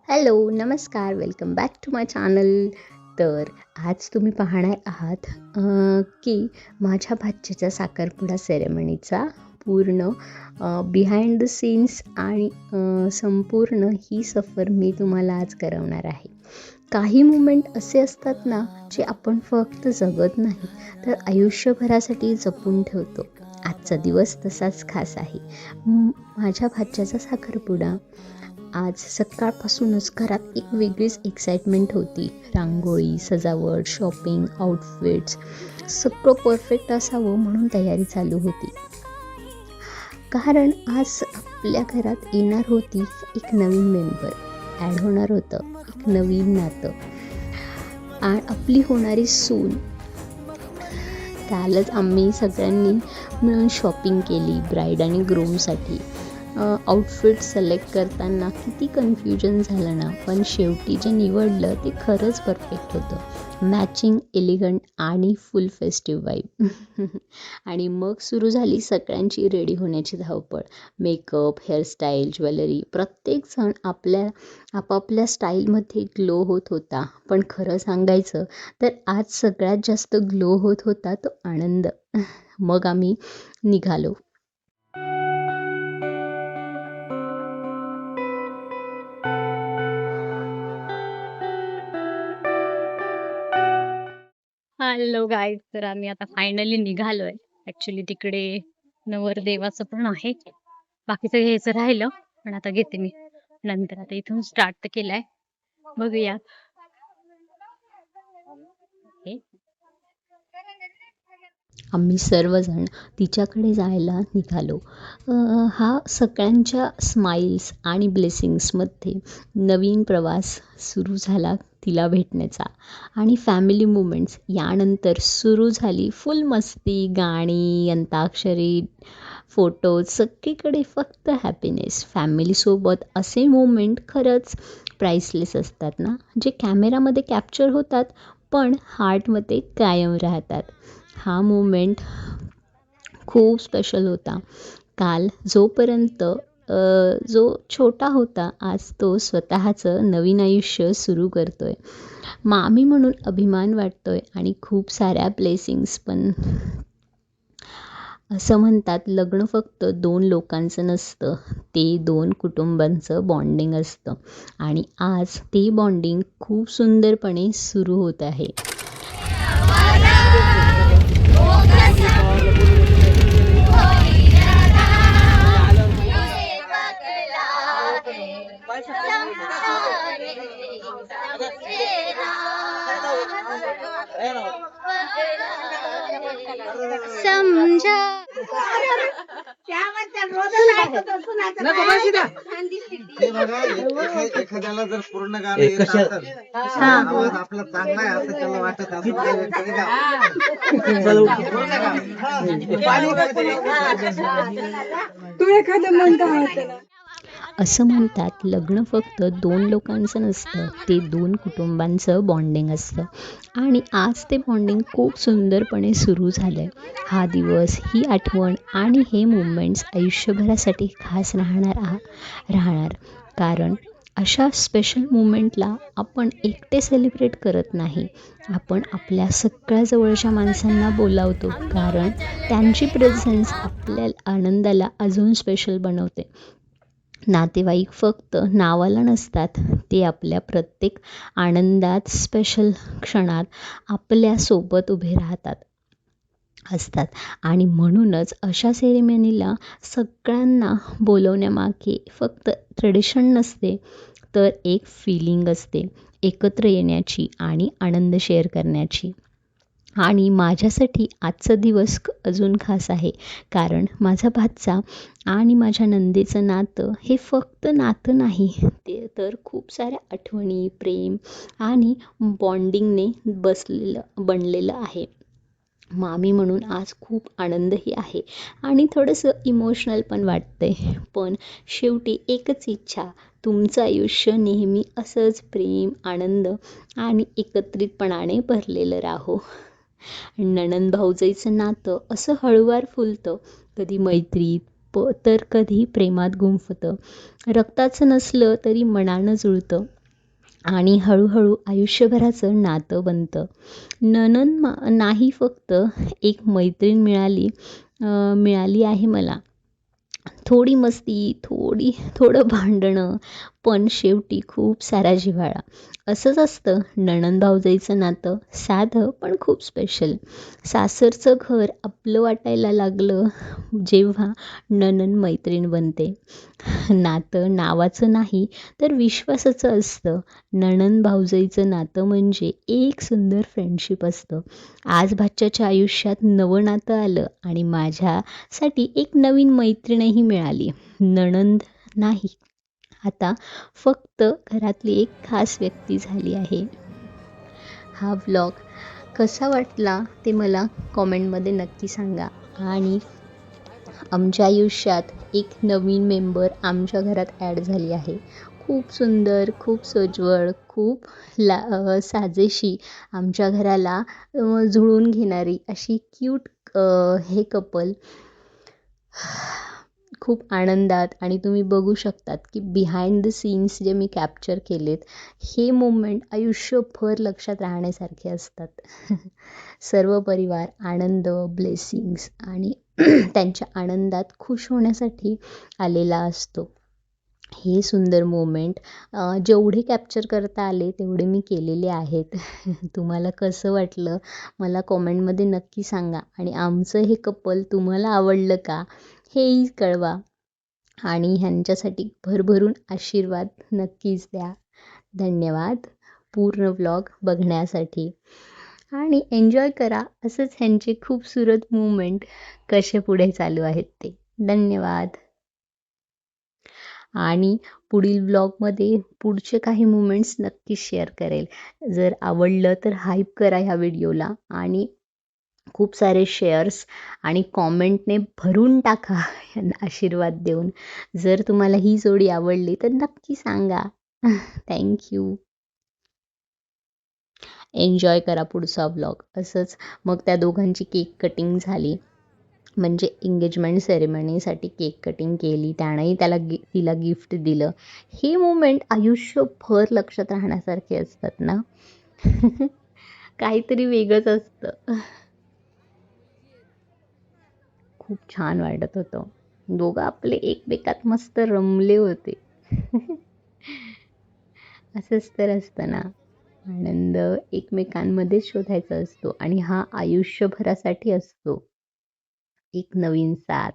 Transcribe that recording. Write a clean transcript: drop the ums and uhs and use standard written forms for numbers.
Hello, नमस्कार. Welcome back to my channel. तर आज तुम्ही पाहणार आहात की माझ्या भाच्याच्या साखरपुडा सेरेमनीचा पूर्ण बिहाइंड द सीन्स आणि संपूर्ण ही सफर मी तुम्हाला आज करवणार आहे. काही मुमेंट असे असतात ना, जे आपण फक्त जगत नाही तर आयुष्यभरासाठी जपून ठेवतो. आजचा दिवस तसाच खास आहे. माझ्या भाच्याचा साखरपुडा. आज सकाळपासूनच घरात एक वेगळीच एक्साइटमेंट होती. रांगोळी, सजावट, शॉपिंग, आउटफिट्स सगळं परफेक्ट असावं म्हणून तयारी चालू होती. कारण आज आपल्या घरात येणार होती एक नवीन मेंबर, ॲड होणार होतं एक नवीन नातं आणि आपली होणारी सून. कालच आम्ही सगळ्यांनी मिळून शॉपिंग केली ब्राईड आणि ग्रूमसाठी. आउटफिट सिलेक्ट करताना किती कन्फ्युजन झालं ना, पण शेवटी जे निवडलं ते खरंच परफेक्ट होतं. मॅचिंग, एलिगंट आणि फुल फेस्टिव्ह वाईब. आणि मग सुरू झाली सगळ्यांची रेडी होण्याची धावपळ. मेकअप, हेअरस्टाईल, ज्वेलरी, प्रत्येकजण आपापल्या स्टाईलमध्ये ग्लो होत होता. पण खरं सांगायचं तर आज सगळ्यात जास्त ग्लो होत होता तो आनंद. मग आम्ही निघालो. हॅलो गाईज, तर आम्ही आता फायनली निघालोय. ऍक्च्युली तिकडे नवरदेवाचं पण आहे, बाकीचं घ्यायचं राहिलं पण आता घेते मी नंतर. आता इथून स्टार्ट तर केलाय, बघूया. हे आम्ही सर्वजण तिच्याकडे जायला निघालो. हा सगळ्यांच्या स्माइल्स आणि ब्लेसिंग्समध्ये नवीन प्रवास सुरू झाला तिला भेटण्याचा. आणि फॅमिली मुमेंट्स यानंतर सुरू झाली फुल मस्ती, गाणी, अंताक्षरी, फोटोज, सगळीकडे फक्त हॅपीनेस. फॅमिलीसोबत असे मोमेंट खरंच प्राइसलेस असतात ना, जे कॅमेरामध्ये कॅप्चर होतात पण हार्टमध्ये कायम राहतात. हा मोमेंट खूप स्पेशल होता. काल जोपर्यंत जो छोटा होता, आज तो स्वतःचं नवीन आयुष्य सुरू करतोय. मामी म्हणून अभिमान वाटतोय आणि खूप साऱ्या ब्लेसिंग्स पण. असं म्हणतात, लग्न फक्त दोन लोकांचं नसतं, ते दोन कुटुंबांचं बॉन्डिंग असतं. आणि आज ते बॉन्डिंग खूप सुंदरपणे सुरू होत आहे. समजा एखाद्याला जर पूर्ण गाणं येत असेल, आवाज आपला चांगला आहे असं त्याला वाटत असेल, असं म्हणतात, लग्न फक्त दोन लोकांचं नसतं, ते दोन कुटुंबांचं बॉन्डिंग असतं. आणि आज ते बॉन्डिंग खूप सुंदरपणे सुरू झालं आहे. हा दिवस, ही आठवण आणि हे मुमेंट्स आयुष्यभरासाठी खास राहणार. कारण अशा स्पेशल मुमेंटला आपण एकटे सेलिब्रेट करत नाही, आपण आपल्या सगळ्या जवळच्या माणसांना बोलावतो. कारण त्यांची प्रेझेन्स आपल्या आनंदाला अजून स्पेशल बनवते. नातेवाईक फक्त नावाला नसतात, ते आपल्या प्रत्येक आनंदात, स्पेशल क्षणात आपल्यासोबत उभे असतात. आणि म्हणूनच अशा सेरेमनीला सगळ्यांना बोलवण्यामागे फक्त ट्रेडिशन नसते, तर एक फिलिंग असते, एकत्र येण्याची आणि आनंद शेअर करण्याची. आणि माझ्यासाठी आजचा दिवस अजून खास आहे, कारण माझा भाचा आणि माझ्या नंदेचं नातं हे फक्त नातं नाही, ते तर खूप साऱ्या आठवणी, प्रेम आणि बॉन्डिंगने बनलेलं आहे. मामी म्हणून आज खूप आनंदही आहे आणि थोडंसं इमोशनल पण वाटतंय. पण शेवटी एकच इच्छा, तुमचं आयुष्य नेहमी असंच प्रेम, आनंद आणि एकत्रितपणाने भरलेलं राहो. नणंद भाऊजाईचं नातं असं हळूवार फुलतं, कधी मैत्रीत तर कधी प्रेमात गुंफतं. रक्ताचं नसलं तरी मनानं जुळतं. आणि हळूहळू आयुष्यभराचं नातं बनतं. नाही फक्त एक मैत्रीण मिळाली आहे मला. थोडी मस्ती, थोडं भांडणं, पण शेवटी खूप सारा जिव्हाळा. असंच असतं नणंद भावजाईचं नातं, साधं पण खूप स्पेशल. सासरचं घर आपलं वाटायला लागलं जेव्हा नणंद मैत्रीण बनते. नातं नावाचं नाही तर विश्वासाचं असतं. नणंद भावजाईचं नातं म्हणजे एक सुंदर फ्रेंडशिप असतं. आज भाच्याच्या आयुष्यात नवं नातं आलं आणि माझ्यासाठी एक नवीन मैत्रीणही मिळाली. नणंद नाही, आता फक्त घरातली एक खास व्यक्ती झाली आहे. हा व्लॉग कसा वाटला ते मला कॉमेंटमध्ये नक्की सांगा. आणि आमच्या आयुष्यात एक नवीन मेंबर आमच्या घरात ॲड झाली आहे. खूप सुंदर, खूप सोज्वळ, खूप साजेशी आमच्या घराला जुळवून घेणारी अशी क्यूट हे कपल खूप आनंदात. आणि तुम्ही बघू शकतात की बिहाइंड द सीन्स जे मी कॅप्चर केलेत, हे मोमेंट आयुष्यभर लक्षात राहण्यासारखे असतात. सर्व परिवार आनंद, ब्लेसिंग्स आणि त्यांच्या आनंदात खुश होण्यासाठी आलेला असतो. हे सुंदर मोमेंट जेवढे कॅप्चर करता आले तेवढे मी केलेले आहेत. तुम्हाला कसं वाटलं मला कॉमेंटमध्ये नक्की सांगा. आणि आमचं हे कपल तुम्हाला आवडलं का हेही कळवा. आणि ह्यांच्यासाठी भरभरून आशीर्वाद नक्कीच द्या. धन्यवाद पूर्ण व्लॉग बघण्यासाठी. आणि एन्जॉय करा असंच ह्यांचे खूबसूरत मूमेंट कसे पुढे चालू आहेत ते. धन्यवाद. आणि पुढील व्लॉगमध्ये पुढचे काही मुमेंट्स नक्की शेअर करेल. जर आवडलं तर हाईप करा ह्या व्हिडिओला आणि खूप सारे शेअर्स आणि कॉमेंटने भरून टाका यांना आशीर्वाद देऊन. जर तुम्हाला ही जोडी आवडली तर नक्की सांगा. थँक्यू. एन्जॉय करा पुढचा व्लॉग. असंच मग त्या दोघांची केक कटिंग झाली, म्हणजे एंगेजमेंट सेरेमनीसाठी केक कटिंग केली. त्यानंही तिला गिफ्ट दिलं. हे मोमेंट आयुष्यभर लक्षात राहण्यासारखे असतात ना. काहीतरी वेगळंच असतं. खूप छान वाटत होतं. दोघं आपले एकमेकात मस्त रमले होते. असंच तर असतं ना. आनंद एकमेकांमध्ये शोधायचा असतो आणि हा आयुष्यभरासाठी असतो. एक नवीन साथ.